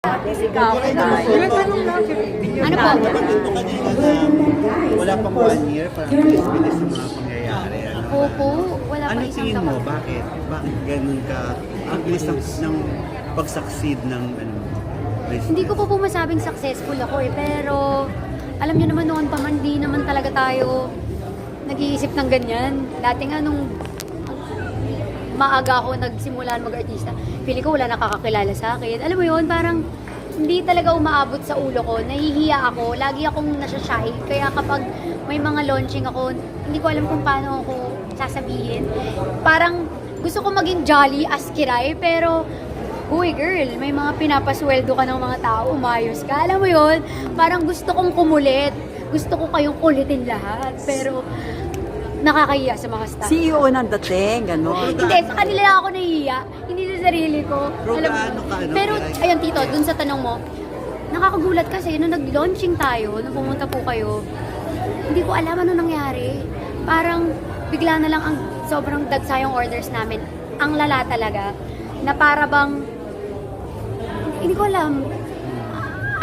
Ikaw, Ano po? Nabanggit mo kanina na wala pang 1 year para bilis ng mga pangyayari. Opo, wala pa Ano isang tingin mo? taon. Bakit? Bakit ganun ka? Ang bilis ng pag-succeed ng business? Hindi ko po masabing successful ako pero alam niyo naman noon pa man, di naman talaga tayo nag-iisip ng ganyan. Dati nga nung maaga ako nagsimulan mag-artista, feeling ko wala nakakakilala sa akin. Alam mo yun, parang hindi talaga umaabot sa ulo ko. Nahihiya ako. Lagi akong nasa-shy. Kaya kapag may mga launching ako, hindi ko alam kung paano ako sasabihin. Parang gusto ko maging jolly as kiray, pero uy girl, may mga pinapasweldo ka ng mga tao, umayos ka. Alam mo yun, parang gusto kong kumulit. Gusto ko kayong kulitin lahat. Pero nakakahiya sa mga staff. CEO ng dating, gano'n. Hindi, sa kanila lang ako nahihiya. Hindi sa sarili ko. Pero Alam mo, gaano ka, ano, pero, kaya- ayun tito, dun sa tanong mo, nakakagulat kasi, nung nag-launching tayo, nung pumunta po kayo, hindi ko alam ano nangyari. Parang, bigla na lang ang sobrang dagsa yung orders namin. Ang lala talaga, na para bang, hindi ko alam.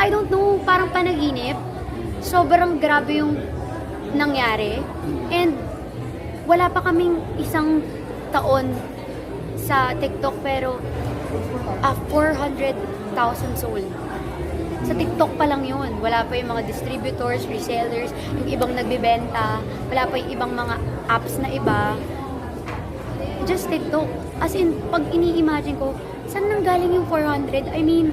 I don't know, parang panaginip. Sobrang grabe yung nangyari. And, wala pa kaming isang taon sa TikTok pero 400,000 sold. Sa TikTok pa lang yun. Wala pa yung mga distributors, resellers, yung ibang nagbibenta, wala pa yung ibang mga apps na iba. Just TikTok. As in, pag ini-imagine ko, saan nanggaling yung 400? I mean,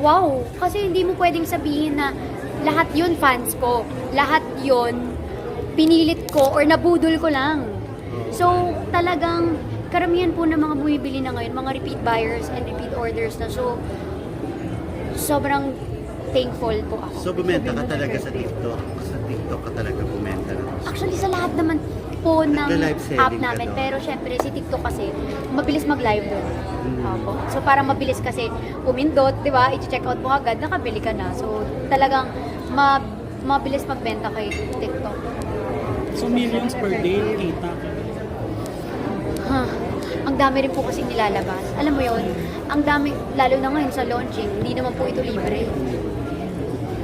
wow! Kasi hindi mo pwedeng sabihin na lahat yun fans ko. Lahat yun pinilit ko or nabudol ko lang. So, talagang karamihan po ng mga bumibili na ngayon, mga repeat buyers and repeat orders na. So, sobrang thankful po ako. So, bumenta ka talaga sa TikTok? Sa TikTok ka talaga bumenta? Actually, sa lahat naman po ng Nagla-live selling app ka namin. doon? Pero syempre, si TikTok kasi, mabilis mag-live doon. Mm. Opo. So, para mabilis kasi umindot, di ba? I-check out mo agad, nakabili ka na. So, talagang mabilis magbenta kay TikTok. So millions per day, kita. Ang dami rin po kasi nilalabas. Alam mo yon, ang dami, lalo na ngayon sa launching, hindi naman po ito libre.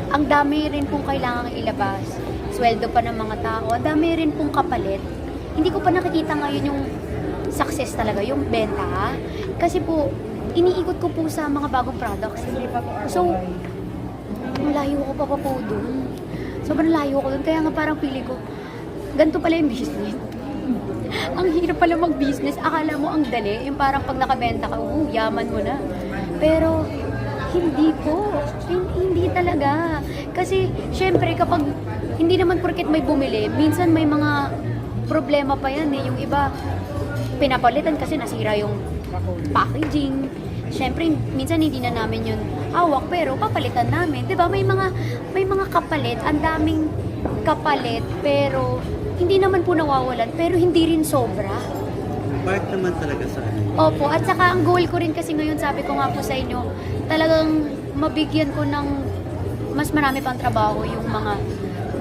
Ang dami rin pong kailangang ilabas. Sweldo pa ng mga tao. Ang dami rin pong kapalit. Hindi ko pa nakikita ngayon yung success talaga, yung benta. Kasi po, iniikot ko po sa mga bagong products. So, malayo ko pa po dun. Sobrang layo ko dun. Kaya nga parang pili ko, ganito pala yung business. Ang hirap pala mag-business. Akala mo ang dali. Yung parang pag nakabenta ka, yaman mo na. Pero, hindi po. Hindi talaga. Kasi, syempre, kapag hindi naman porket may bumili, minsan may mga problema pa yan eh. Yung iba, pinapalitan kasi nasira yung packaging. Syempre, minsan hindi na namin yun hawak, pero papalitan namin. Diba? May mga kapalit. Ang daming kapalit, pero hindi naman po nawawalan, pero hindi rin sobra. Part naman talaga sa ano. Opo, at saka ang goal ko rin kasi ngayon, sabi ko nga po sa inyo, talagang mabigyan ko ng mas marami pang trabaho yung mga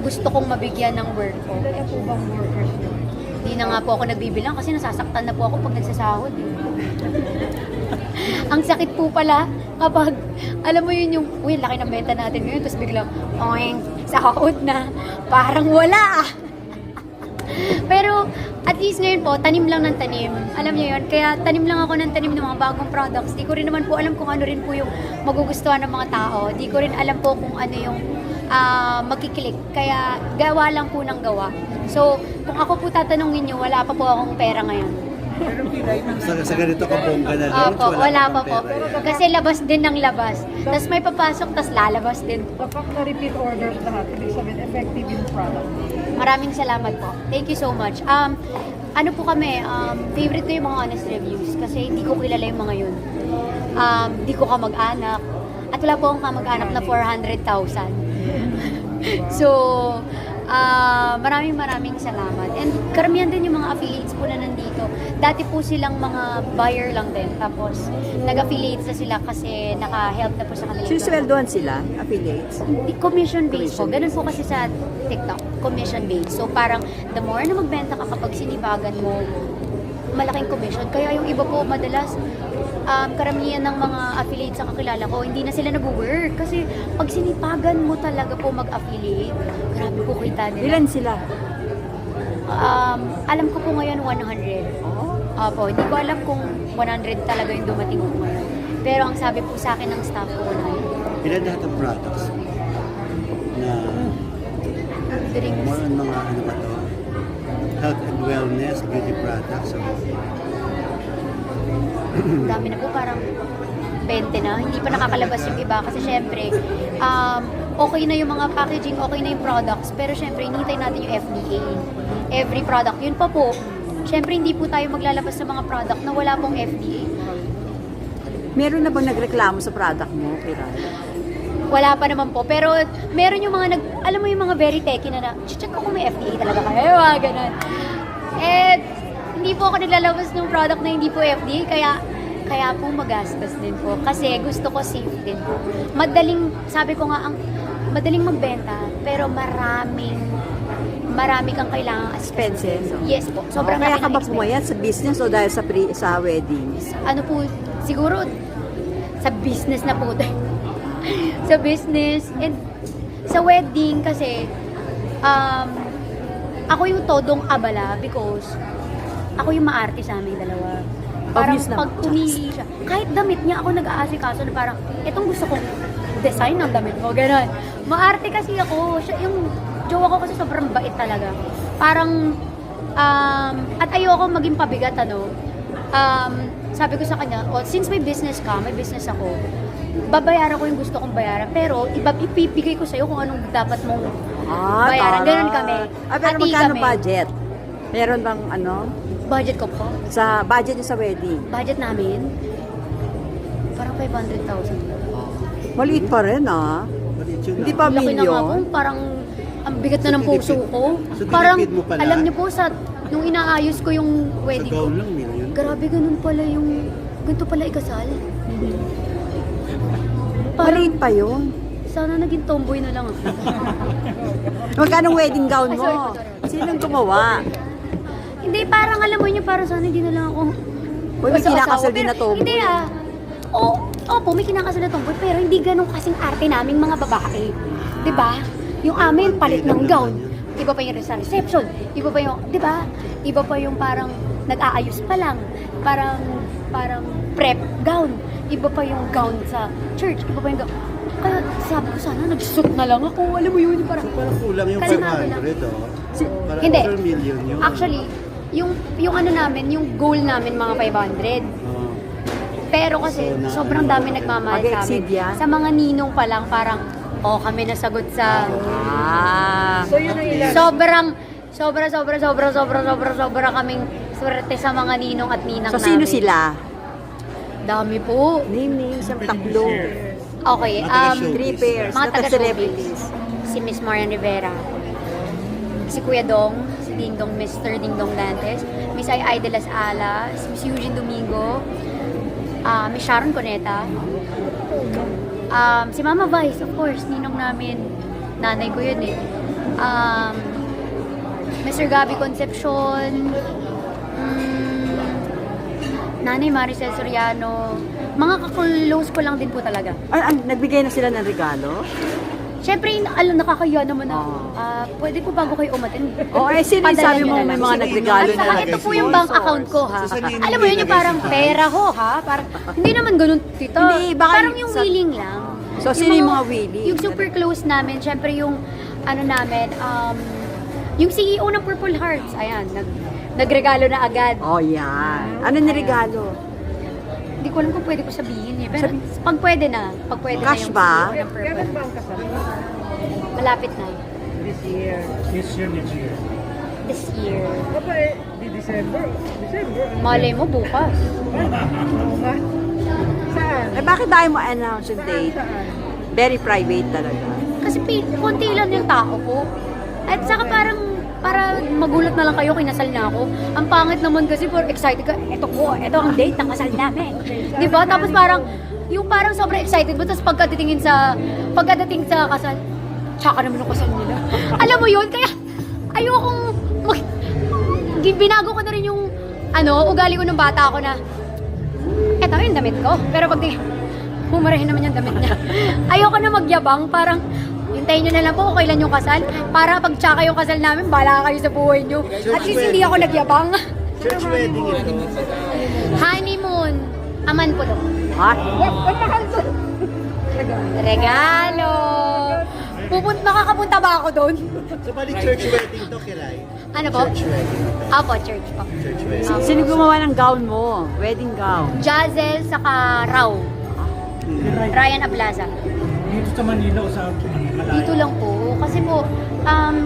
gusto kong mabigyan ng work ko. Kaya po bang workers nyo? Hindi na nga po ako nagbibilang kasi nasasaktan na po ako pag nagsasahod. Eh. Ang sakit po pala kapag, alam mo yun yung, uy, laki ng benta natin ngayon, tapos biglang, oing, sahod na, parang wala. Pero, at least ngayon po, tanim lang ng tanim. Alam niyo yun, kaya tanim lang ako ng tanim ng mga bagong products. Di ko rin naman po alam kung ano rin po yung magugustuhan ng mga tao. Di ko rin alam po kung ano yung magkiklik. Kaya, gawa lang po ng gawa. So, kung ako po tatanungin niyo, wala pa po akong pera ngayon. Sa ganito ka bongga na launch, Opo, wala pa po. pera. Kasi labas din ng labas. Tapos may papasok, tapos lalabas din. Kapag na-repeat orders lahat, ibig sabihin effective yung product. Maraming salamat po. Thank you so much. Ano po kami, favorite ko yung mga honest reviews kasi hindi ko kilala yung mga yun. Hindi ko kamag-anak. At wala po akong kamag-anak na 400,000. So, maraming salamat. And karamihan din yung mga affiliates po na nandito. Dati po silang mga buyer lang din. Tapos, nag-affiliates na sila kasi naka-help na po sa kanila. Sinisweldoan sila, affiliates. Commission based po. Ganun po kasi sa TikTok. Commission based. So parang the more na magbenta ka kapag sinibagan mo, malaking commission. Kaya yung iba po madalas karamihan ng mga affiliates sa kakilala ko, hindi na sila nag-work. Kasi pag sinipagan mo talaga po mag-affiliate, grabe po kita nila. Ilan sila? Alam ko po ngayon 100. Opo, hindi ko alam kung 100 talaga yung dumating ko ngayon. Pero ang sabi po sa akin ng staff ko na Ilan lahat ang products na drinks. more on mga ano ba to? Health and wellness, beauty products. So, Ang dami na po, parang 20 na. Hindi pa nakakalabas yung iba kasi syempre, okay na yung mga packaging, okay na yung products, pero syempre, hinihintay natin yung FDA. Every product. Yun pa po, syempre, hindi po tayo maglalabas sa mga product na wala pong FDA. Meron na bang nagreklamo sa product mo, Kiran? Wala pa naman po. Pero meron yung mga alam mo yung mga very techy na check ko kung may FDA talaga kayo, ganun. Eh, hindi po ako naglalabas ng product na hindi po FDA, kaya po magastos din po. Kasi gusto ko safe din po. Sabi ko nga, madaling magbenta, pero marami kang kailangang Expenses. Yes po. Sobrang Kaya laki ka ng ba expense. pumayat sa business o dahil sa wedding? Ano po, siguro sa business na po. Sa business and sa wedding kasi ako yung todong abala because ako yung maarte sa aming dalawa. Parang Obvious pag naman. pumili siya, kahit damit niya ako nag-aasikaso na parang itong gusto kong design ng damit mo, gano'n. Maarte kasi ako, yung jowa ko kasi sobrang bait talaga. Parang at ayoko maging pabigat sabi ko sa kanya, since may business ka, may business ako, babayaran ko yung gusto kong bayaran, pero ipipigay ko sa'yo kung anong dapat mong bayaran. Ganun kami. Pero Ati magkano kami. budget? Meron bang Budget ko po. sa budget niyo sa wedding? Budget namin, parang 500,000. Maliit pa rin but it's yun Hindi na. pa Laki na nga po, million. parang ang bigat na ng So, puso tinipid- ko. so, Parang, tinipid mo pala? alam niyo po, nung inaayos ko yung Sa wedding ko, gown lang, million. grabe ganun pala ganito pala ikasal. Maliit pa yun. Sana naging tomboy na lang ako. Magkano wedding gown Ay, mo? sorry po. Sinong gumawa? Hindi, parang alam mo niyo, parang sana hindi na lang ako. Uy, may Basta kinakasal asawa. din na Pero tomboy. Hindi Opo, may kinakasal na tomboy, pero hindi ganun kasing arte naming mga babae. 'Di ba? Yung amin, palit ng gown. Iba pa yung sa reception. Iba pa yung, 'di ba? Iba pa yung parang nag-aayos pa lang. Parang prep gown. Iba pa yung gown sa church. Iba pa yung gown. Kaya sabi ko sana, nag-suit na lang ako. Alam mo yun, yung parang Parang kulang yung Kalmado lang. 500, Parang Hindi. over million yun. Actually, yung ano namin, yung goal namin mga 500. Oo. Pero kasi So, sobrang dami nagmamahal sa amin. Mag-exceed yan? Sa mga ninong pa lang parang kami nasagot sa So yun ang ilan. sobra kaming swerte sa mga ninong at ninang So, namin. sino sila? Dami po. Name, isang taklo. Okay, Mga taga-showbiz. 3 pairs. mga Taga-celebrities. taga-showbiz. Si Miss Marian Rivera. Si Kuya Dong, si Ding Dong, Mr. Ding Dong Dantes, Miss Ay de las Alas, Miss Eugene Domingo, Miss Sharon Cuneta, si Mama Vice, of course, ninong namin, nanay ko yun eh. Mr. Gabby Concepcion, Nanay Maricel Soriano, mga kakulos ko lang din po talaga. Nagbigay na sila ng regalo? Siyempre, nakakaya naman na, pwede po bago kayo umatin. Sino yung Padala sabi nyo mo na may lang. mga nagregalo At na saka ito po yung bank account ko ha. So, sa ninong Alam mo yun yung nilagay parang si Pai? pera ho ha. Parang, hindi naman ganun tito. Hindi, baka Parang yung sa- willing lang. So, sino yung mga willing? Yung super close namin, syempre yung ano namin, yung CEO ng Purple Hearts, ayan, nagregalo na agad. Yan. Ano niregalo? Hindi ko alam kung pwede ko sabihin eh. Pero pag pwede na Cash yung ba? CEO ng Purple. Kailan ba ang kasal? Malapit na. This year. This year. Baka di December. December. Malay mo bukas. Oo nga. Saan? Bakit tayo mo announce yung date? Saan? Very private talaga. Kasi konti lang yung tao ko. At saka para magulat na lang kayo, kinasal na ako. Ang pangit naman kasi, for excited ka, ito ang date ng kasal namin. Di ba? Tapos yung parang sobrang excited mo, tapos pagkadating sa kasal, tsaka naman ang kasal nila. Alam mo yun? Kaya ayokong binago ko na rin yung ugali ko ng bata ako na mga tao yung damit ko. Pero pag humarahin naman yung damit niya. Ayoko na magyabang, parang hintayin nyo na lang po kung kailan yung kasal. Para pag tsaka yung kasal namin, bahala kayo sa buhay nyo. At least hindi ako nagyabang. Church wedding ito. Honeymoon. Aman po to. Ha? Regalo. Makakapunta ba ako doon? So, bali church wedding to, Kiray? Ano po? Church wedding ito. Apo, church po. Church wedding. Sino gumawa ng gown mo? Wedding gown. Jazel saka Rao. Ryan Ablaza. Dito sa Manila o sa Malaya? Dito lang po. Kasi po,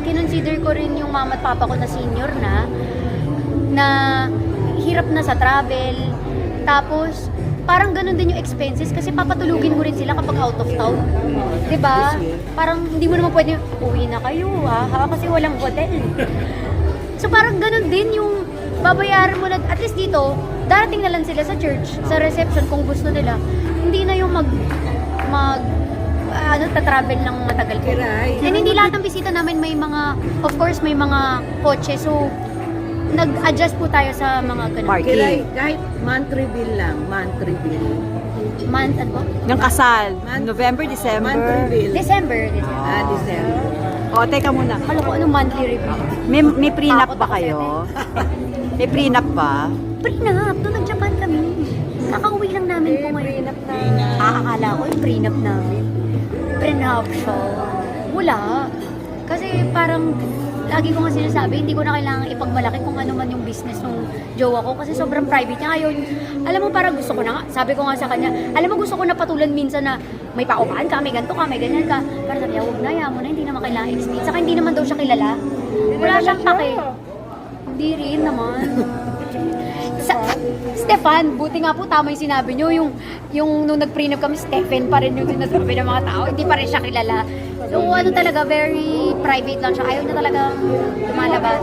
kinonsider ko rin yung mama at papa ko na senior na hirap na sa travel. Tapos, parang ganun din yung expenses kasi papatulugin mo rin sila kapag out of town. 'Di ba? Parang hindi mo naman pwede, uwi na kayo ha, kasi walang hotel. So parang ganun din yung babayaran mo na, at least dito, darating na lang sila sa church, sa reception kung gusto nila. Hindi na yung tatravel ng matagal. And hindi lahat ng bisita namin may mga, of course may mga kotse, so nag-adjust po tayo sa mga ganun. Parking. Kahit monthly bill lang, monthly bill. Month, ano po? Ng kasal. November, December. Monthly bill. December. December. O, teka muna. Alam ko, anong monthly review? May prenup Takot ba ako kayo? May prenup ba? Prenup, nung nag-Japan kami. Kakauwi lang namin po ngayon. Akala ko yung prenup namin. Prenup siya. Wala. Kasi parang, lagi ko nga sinasabi, hindi ko na kailangan ipagmalaki kung ano man yung business ng jowa ko kasi sobrang private niya. Ngayon, alam mo parang gusto ko na nga, sabi ko nga sa kanya, alam mo gusto ko na patulan minsan na may paupahan ka, may ganito ka, may ganyan ka. Para sabi niya, huwag na, yaman na, hindi naman kailangan explain. Saka hindi naman daw siya kilala. Wala siyang pake. Hindi rin naman. Stefan, buti nga po tama yung sinabi nyo, yung nung nag-prenup kami, Stephen pa rin yung sinasabi ng mga tao, hindi pa rin siya kilala. So ano talaga, very private lang siya. Ayaw niya talaga lumalabas.